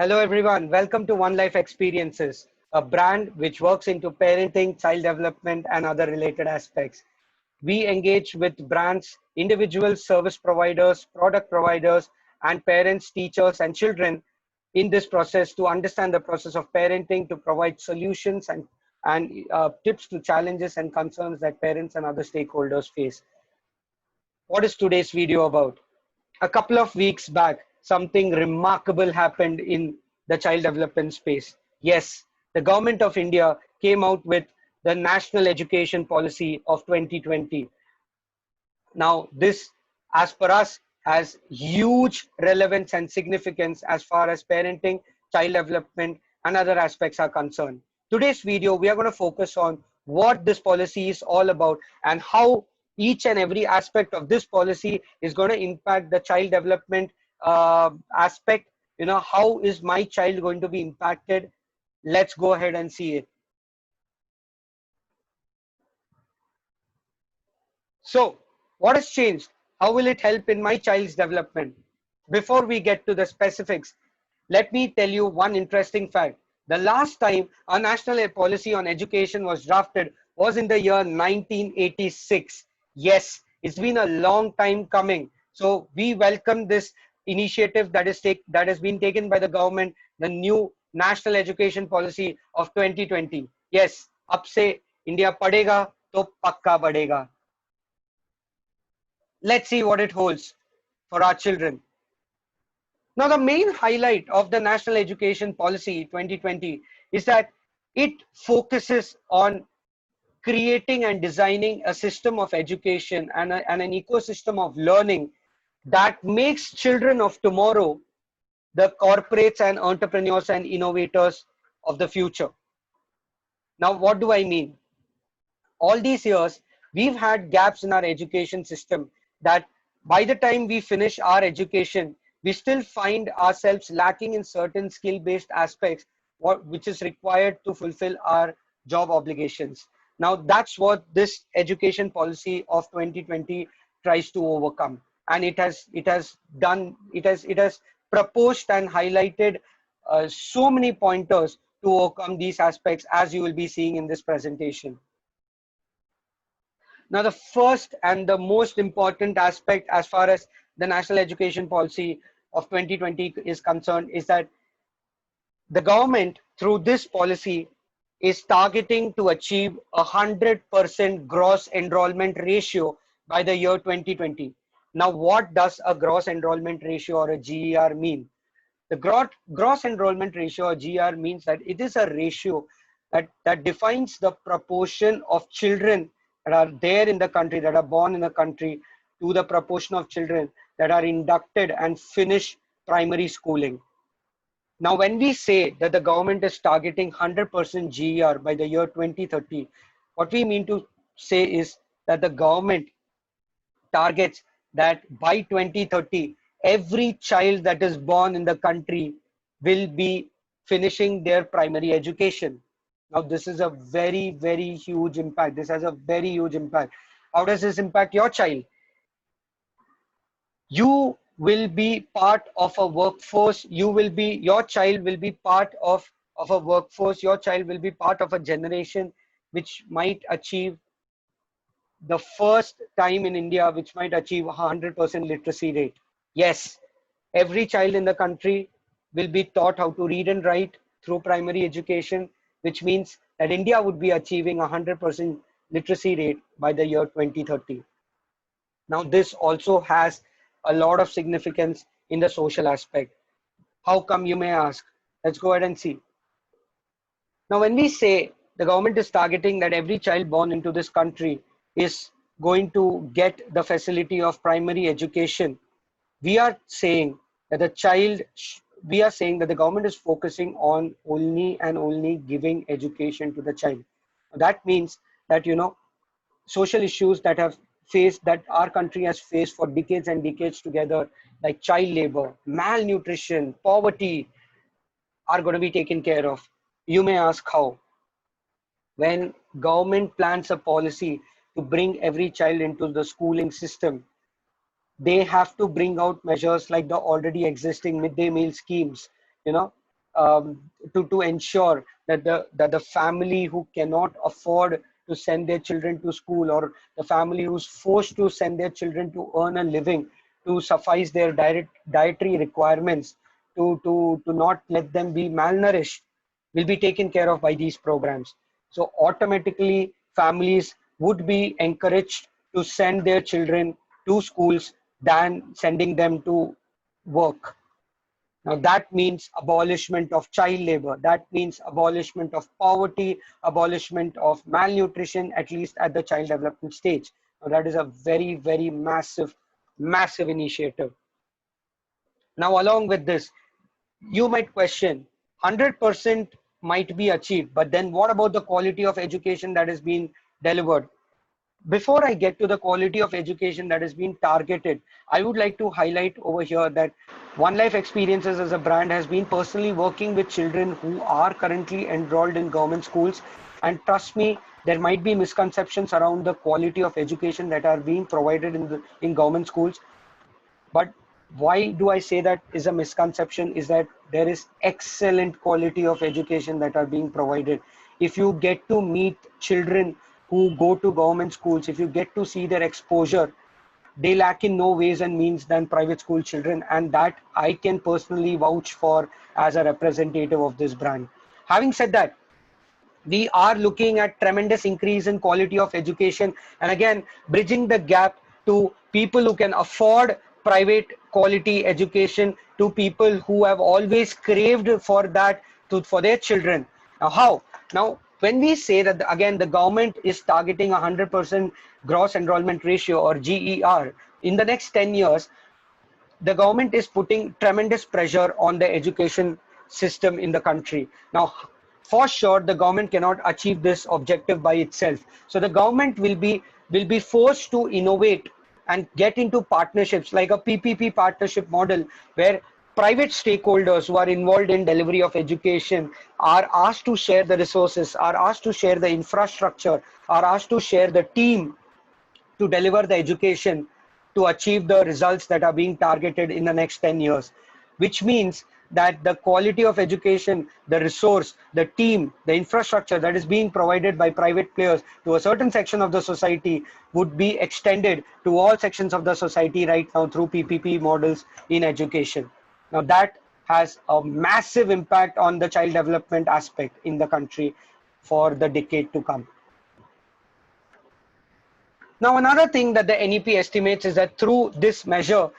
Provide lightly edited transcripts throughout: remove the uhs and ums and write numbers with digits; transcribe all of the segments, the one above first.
Hello everyone, welcome to One Life Experiences, a brand which works into parenting, child development and other related aspects. We engage with brands, individuals, service providers, product providers and parents, teachers and children in this process to understand the process of parenting, to provide solutions and tips to challenges and concerns that parents and other stakeholders face. What is today's video about? A couple of weeks back, something remarkable happened in the child development space. Yes, the government of India came out with the National Education Policy of 2020. Now, this, as per us, has huge relevance and significance as far as parenting, child development, and other aspects are concerned. Today's video, we are going to focus on what this policy is all about and how each and every aspect of this policy is going to impact the child development aspect. How is my child going to be impacted? Let's go ahead and see it. So, what has changed? How will it help in my child's development? Before we get to the specifics, let me tell you one interesting fact. The last time a national policy on education was drafted was in the year 1986. Yes, it's been a long time coming. So we welcome this initiative that has been taken by the government, the new national education policy of 2020. Yes, अब से India पढ़ेगा तो पक्का बढ़ेगा. Let's see what it holds for our children. Now, the main highlight of the National Education Policy 2020 is that it focuses on creating and designing a system of education and an ecosystem of learning that makes children of tomorrow the corporates and entrepreneurs and innovators of the future. Now, what do I mean? All these years, we've had gaps in our education system that by the time we finish our education, we still find ourselves lacking in certain skill-based aspects, which is required to fulfill our job obligations. Now, that's what this education policy of 2020 tries to overcome. And it has proposed and highlighted so many pointers to overcome these aspects, as you will be seeing in this presentation. Now, the first and the most important aspect as far as the National Education Policy of 2020 is concerned is that the government, through this policy, is targeting to achieve 100% gross enrollment ratio by the year 2020. Now, what does a gross enrollment ratio or a GER mean? The gross enrollment ratio or GER means that it is a ratio that defines the proportion of children that are there in the country, that are born in the country, to the proportion of children that are inducted and finish primary schooling. Now, when we say that the government is targeting 100% GER by the year 2030, what we mean to say is that the government targets that by 2030, every child that is born in the country will be finishing their primary education. Now, this is a very, very huge impact. This has a very huge impact. How does this impact your child? You will be part of a workforce. Your child will be part of a workforce. Your child will be part of a generation which might achieve the first time in India, which might achieve 100% literacy rate. Yes, every child in the country will be taught how to read and write through primary education, which means that India would be achieving 100% literacy rate by the year 2030. Now, this also has a lot of significance in the social aspect. How come, you may ask? Let's go ahead and see. Now, when we say the government is targeting that every child born into this country is going to get the facility of primary education, we are saying that the government is focusing on only and only giving education to the child. That means that, social issues that our country has faced for decades and decades together, like child labor, malnutrition, poverty, are going to be taken care of. You may ask how. When government plans a policy to bring every child into the schooling system, they have to bring out measures like the already existing midday meal schemes, to ensure that the family who cannot afford to send their children to school, or the family who's forced to send their children to earn a living to suffice their dietary requirements, to not let them be malnourished, will be taken care of by these programs. So automatically families would be encouraged to send their children to schools than sending them to work. Now that means abolishment of child labor. That means abolishment of poverty, abolishment of malnutrition, at least at the child development stage. Now that is a very, very massive, massive initiative. Now, along with this, you might question 100% might be achieved, but then what about the quality of education that is being delivered? Before I get to the quality of education that is being targeted, I would like to highlight over here that One Life Experiences as a brand has been personally working with children who are currently enrolled in government schools. And trust me, there might be misconceptions around the quality of education that are being provided in government schools. But why do I say that is a misconception is that there is excellent quality of education that are being provided. If you get to meet children who go to government schools, if you get to see their exposure, they lack in no ways and means than private school children, and that I can personally vouch for as a representative of this brand. Having said that, we are looking at tremendous increase in quality of education, and again bridging the gap to people who can afford private quality education to people who have always craved for that for their children. Now how? Now when we say that again the government is targeting 100% gross enrollment ratio, or GER, in the next 10 years, the government is putting tremendous pressure on the education system in the country. Now, for sure, the government cannot achieve this objective by itself. So the government will be forced to innovate and get into partnerships like a PPP partnership model, where private stakeholders who are involved in delivery of education are asked to share the resources, are asked to share the infrastructure, are asked to share the team to deliver the education to achieve the results that are being targeted in the next 10 years, which means that the quality of education, the resource, the team, the infrastructure that is being provided by private players to a certain section of the society would be extended to all sections of the society right now through PPP models in education. Now that has a massive impact on the child development aspect in the country for the decade to come. Now, another thing that the NEP estimates is that through this measure,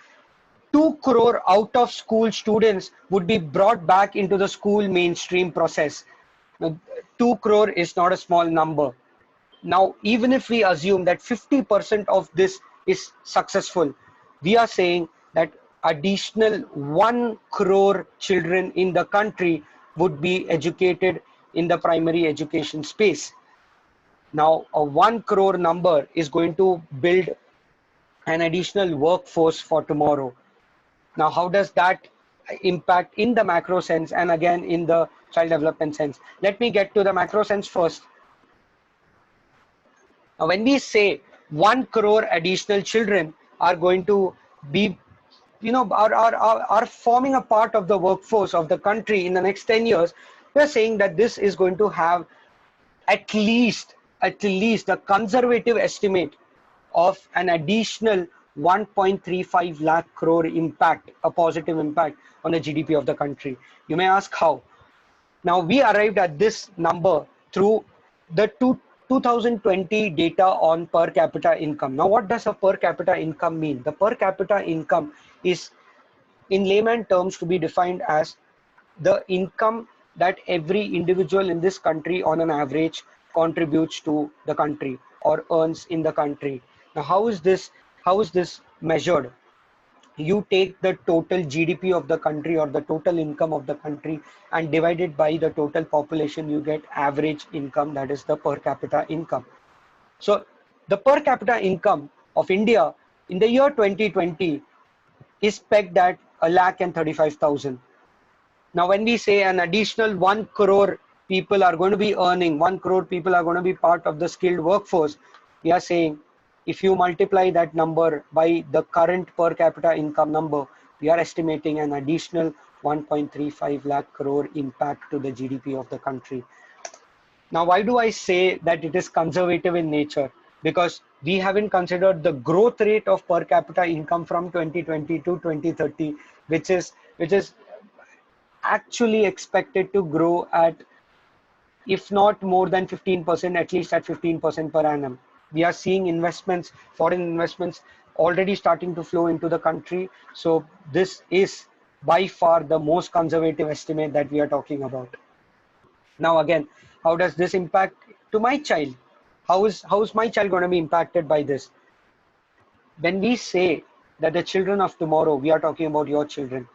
2 crore out of school students would be brought back into the school mainstream process. Now, 2 crore is not a small number. Now, even if we assume that 50% of this is successful, we are saying that additional 1 crore children in the country would be educated in the primary education space. Now, a 1 crore number is going to build an additional workforce for tomorrow. Now, how does that impact in the macro sense and again in the child development sense? Let me get to the macro sense first. Now, when we say 1 crore additional children are going to be, are forming a part of the workforce of the country in the next 10 years, we're saying that this is going to have at least a conservative estimate of an additional 1.35 lakh crore impact, a positive impact on the GDP of the country. You may ask how. Now we arrived at this number through the 2020 data on per capita income. Now what does a per capita income mean? The per capita income is in layman terms to be defined as the income that every individual in this country on an average contributes to the country or earns in the country. Now how is this measured? You take the total GDP of the country or the total income of the country and divide it by the total population, you get average income, that is the per capita income. So the per capita income of India in the year 2020 is pegged at 1,35,000. Now, when we say an additional 1 crore people are going to be earning, 1 crore people are going to be part of the skilled workforce, we are saying if you multiply that number by the current per capita income number, we are estimating an additional 1.35 lakh crore impact to the GDP of the country. Now, why do I say that it is conservative in nature? Because we haven't considered the growth rate of per capita income from 2020 to 2030, which is actually expected to grow at, if not more than 15%, at least at 15% per annum. We are seeing investments, foreign investments already starting to flow into the country. So this is by far the most conservative estimate that we are talking about. Now again, how does this impact to my child? How is my child going to be impacted by this? When we say that the children of tomorrow, we are talking about your children.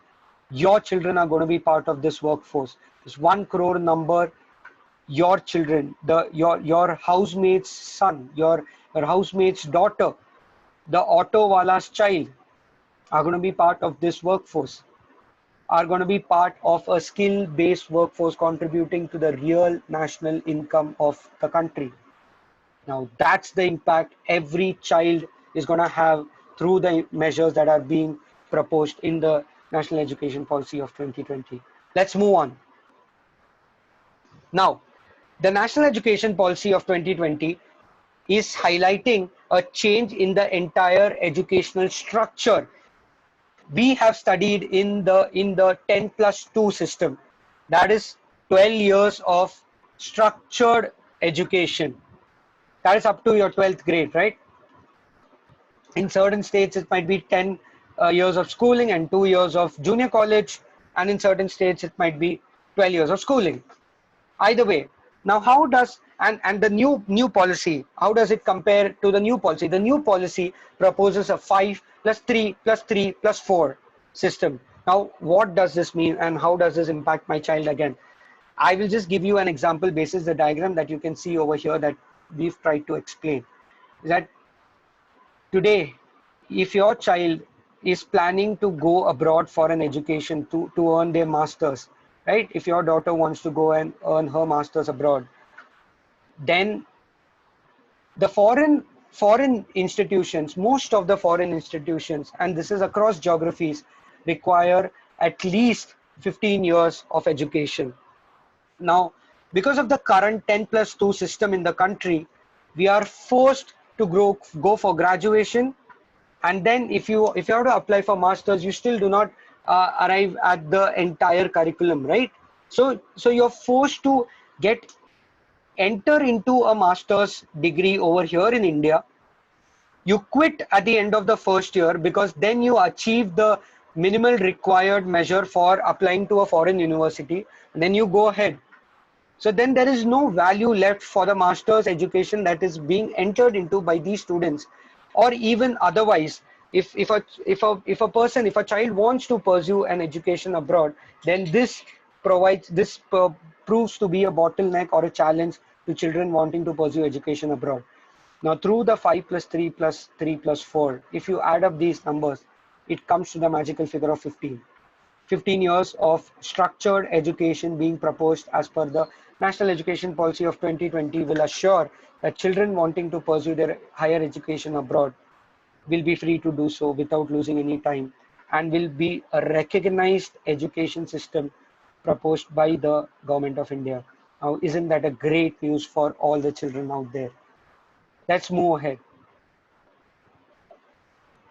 Your children are going to be part of this workforce. This 1 crore number, your children, your housemate's son, your housemate's daughter, the auto wala's child are going to be part of this workforce, are going to be part of a skill-based workforce contributing to the real national income of the country. Now that's the impact every child is going to have through the measures that are being proposed in the National Education Policy of 2020. Let's move on. Now, the National Education Policy of 2020 is highlighting a change in the entire educational structure. We have studied in the 10+2 system, that is 12 years of structured education. That is up to your 12th grade, right? In certain states, it might be 10 years of schooling and 2 years of junior college, and in certain states, it might be 12 years of schooling. Either way, now how does and the new policy, how does it compare to the new policy? The new policy proposes a 5+3+3+4 system. Now what does this mean and how does this impact my child? Again, I will just give you an example basis the diagram that you can see over here that we've tried to explain. Is that today, if your child is planning to go abroad for an education to earn their masters, right? If your daughter wants to go and earn her masters abroad, then the foreign institutions, most of the foreign institutions, and this is across geographies, require at least 15 years of education. Now, because of the current 10+2 system in the country, we are forced to go for graduation, and then if you have to apply for masters, you still do not arrive at the entire curriculum, right? So you're forced to enter into a master's degree over here in India. You quit at the end of the first year because then you achieve the minimal required measure for applying to a foreign university, and then you go ahead. So then there is no value left for the master's education that is being entered into by these students. Or even otherwise, if a child wants to pursue an education abroad, then this proves to be a bottleneck or a challenge to children wanting to pursue education abroad. Now through the 5+3+3+4, if you add up these numbers, it comes to the magical figure of 15. 15 years of structured education being proposed as per the National Education Policy of 2020 will assure that children wanting to pursue their higher education abroad will be free to do so without losing any time, and will be a recognized education system proposed by the Government of India. Now, isn't that a great news for all the children out there? Let's move ahead.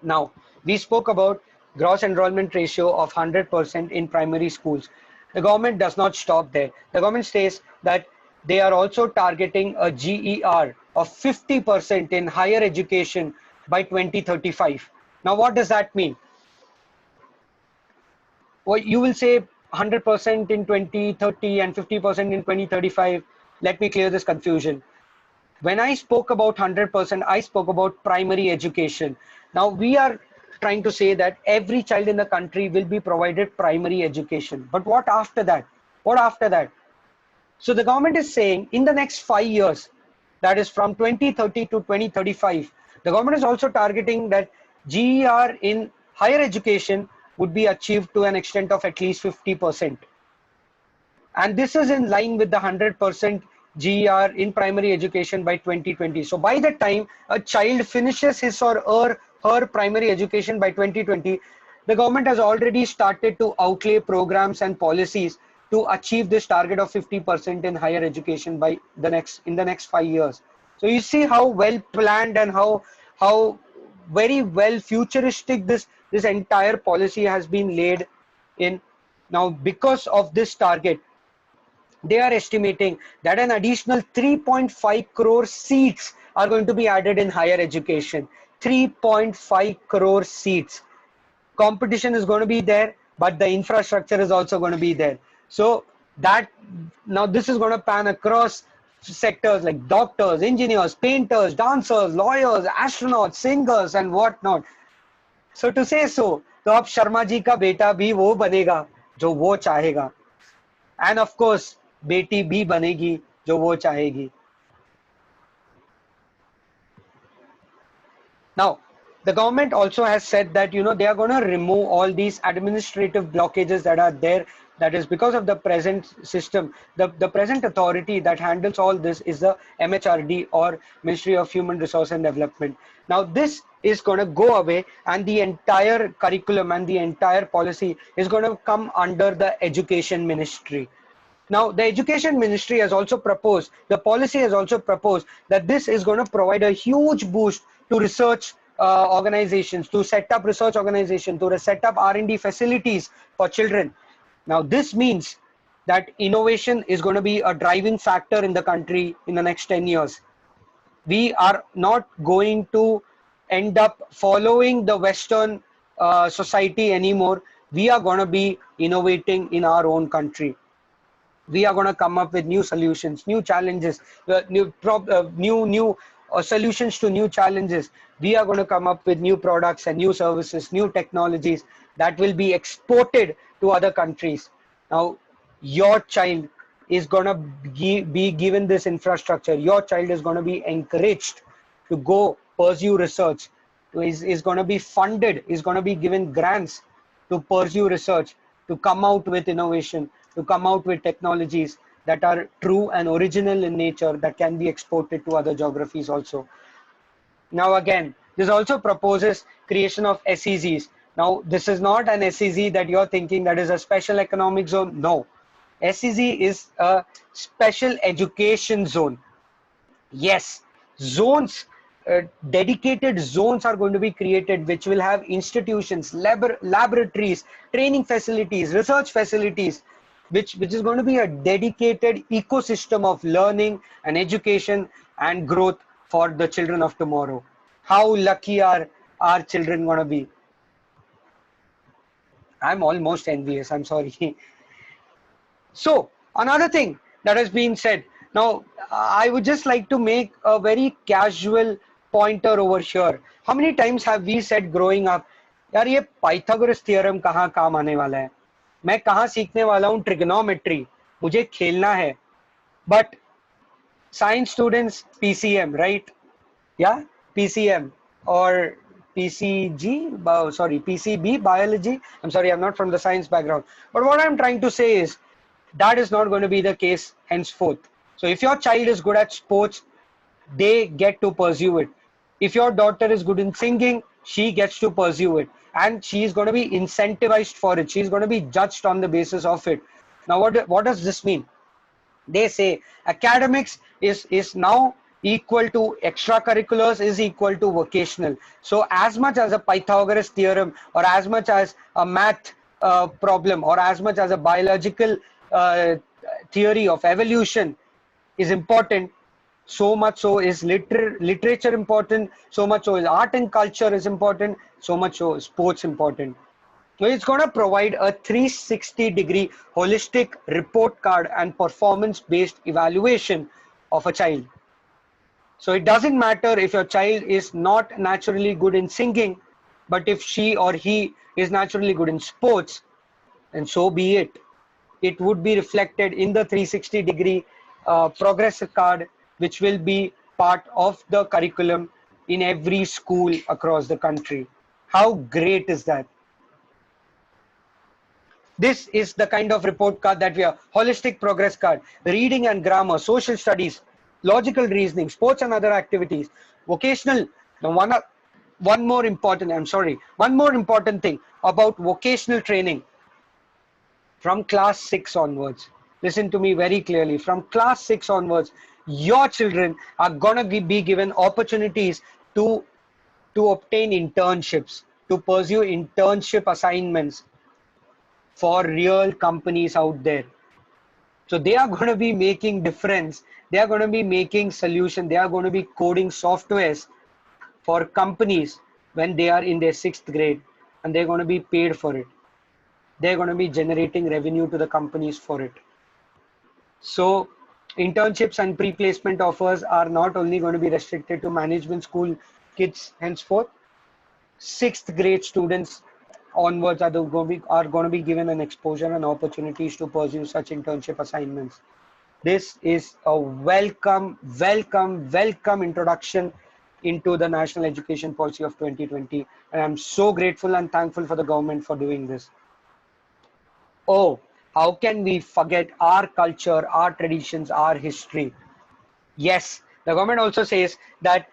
Now, we spoke about gross enrollment ratio of 100% in primary schools. The government does not stop there. The government says that they are also targeting a GER of 50% in higher education by 2035. Now, what does that mean? Well, you will say 100% in 2030 and 50% in 2035. Let me clear this confusion. When I spoke about 100%, I spoke about primary education. Now we are trying to say that every child in the country will be provided primary education. But what after that? What after that? So the government is saying in the next 5 years, that is from 2030 to 2035, the government is also targeting that GER in higher education would be achieved to an extent of at least 50%. And this is in line with the 100% GER in primary education by 2020. So by the time a child finishes his or her primary education by 2020, the government has already started to outlay programs and policies to achieve this target of 50% in higher education by in the next 5 years. So you see how well planned and how very well futuristic this entire policy has been laid in. Now, because of this target, they are estimating that an additional 3.5 crore seats are going to be added in higher education. 3.5 crore seats. Competition is going to be there, but the infrastructure is also going to be there. So that now this is going to pan across sectors like doctors, engineers, painters, dancers, lawyers, astronauts, singers, and whatnot. So to say so, तो अब शर्मा जी का बेटा भी वो बनेगा जो वो चाहेगा, and of course बेटी भी बनेगी जो वो चाहेगी. Now, the government also has said that they are going to remove all these administrative blockages that are there. That is because of the present system. The present authority that handles all this is the MHRD, or Ministry of Human Resource and Development. Now this is going to go away, and the entire curriculum and the entire policy is going to come under the Education Ministry. Now, the Education Ministry has also proposed, the policy has also proposed that this is going to provide a huge boost to research organizations, to set up research organizations, to set up R&D facilities for children. Now, this means that innovation is going to be a driving factor in the country in the next 10 years. We are not going to end up following the Western society anymore. We are going to be innovating in our own country. We are going to come up with new solutions, new challenges, new solutions to new challenges. We are going to come up with new products and new services, new technologies that will be exported to other countries. Now, your child is going to be given this infrastructure. Your child is going to be encouraged to go pursue research, is going to be funded, is going to be given grants to pursue research, to come out with innovation, to come out with technologies that are true and original in nature, that can be exported to other geographies also. Now again, this also proposes creation of SEZs. Now this is not an SEZ that you're thinking that is a special economic zone. No, SEZ is a special education zone. Yes, zones, dedicated zones are going to be created, which will have institutions, laboratories, training facilities, research facilities, which is going to be a dedicated ecosystem of learning and education and growth for the children of tomorrow. How lucky are our children going to be? I'm almost envious, I'm sorry. So another thing that has been said, now I would just like to make a very casual pointer over here. How many times have we said growing up, यार ये Pythagoras theorem कहाँ काम आने वाला है, मैं कहाँ सीखने वाला हूँ ट्रिग्नोमेट्री, मुझे खेलना है. But science students, PCM, right? Yeah, PCM or PCG, sorry, PCB, biology. I'm sorry, I'm not from the science background. But what I'm trying to say is that is not going to be the case henceforth. So if your child is good at sports, they get to pursue it. If your daughter is good in singing, she gets to pursue it. And she is going to be incentivized for it. She is going to be judged on the basis of it. Now, what does this mean? They say academics is now equal to extracurriculars is equal to vocational. So as much as a Pythagoras theorem, or as much as a math problem, or as much as a biological theory of evolution is important, so much so is literature important, so much so is art and culture is important, so much so is sports important. So it's going to provide a 360-degree holistic report card and performance-based evaluation of a child. So it doesn't matter if your child is not naturally good in singing, but if she or he is naturally good in sports, and so be it. It would be reflected in the 360-degree progress card, which will be part of the curriculum in every school across the country. How great is that? This is the kind of report card that we are. Holistic progress card, reading and grammar, social studies, logical reasoning, sports and other activities, vocational. Now one more important thing about vocational training. From class 6 onwards, listen to me very clearly, from class 6 onwards, your children are gonna be given opportunities to obtain internships, to pursue internship assignments for real companies out there. So they are going to be making difference. They are going to be making solution. They are going to be coding softwares for companies when they are in their 6th grade, and they're going to be paid for it. They're going to be generating revenue to the companies for it. So internships and pre-placement offers are not only going to be restricted to management school kids henceforth. 6th grade students onwards are going to be given an exposure and opportunities to pursue such internship assignments. This is a welcome introduction into the National Education Policy of 2020, and I'm so grateful and thankful for the government for doing this. Oh, how can we forget our culture, our traditions, our history? Yes, the government also says that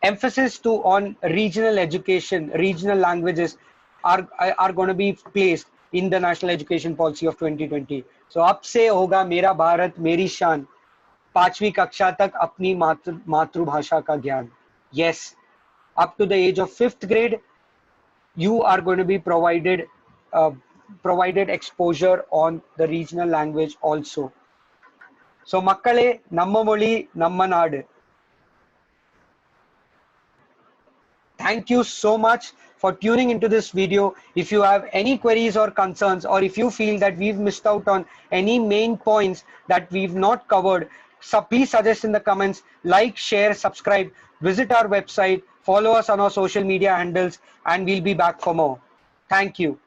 emphasis on regional education, regional languages are going to be placed in the National Education Policy of 2020. So अब से होगा मेरा भारत मेरी शान, 5वीं कक्षा तक अपनी मातृभाषा का ज्ञान. Yes, up to the age of 5th grade, you are going to be provided exposure on the regional language also. So மக்களே, நம்ம மொழி நம்ம நாடு. Thank you so much for tuning into this video. If you have any queries or concerns, or if you feel that we've missed out on any main points that we've not covered, so please suggest in the comments, like, share, subscribe, visit our website, follow us on our social media handles, and we'll be back for more. Thank you.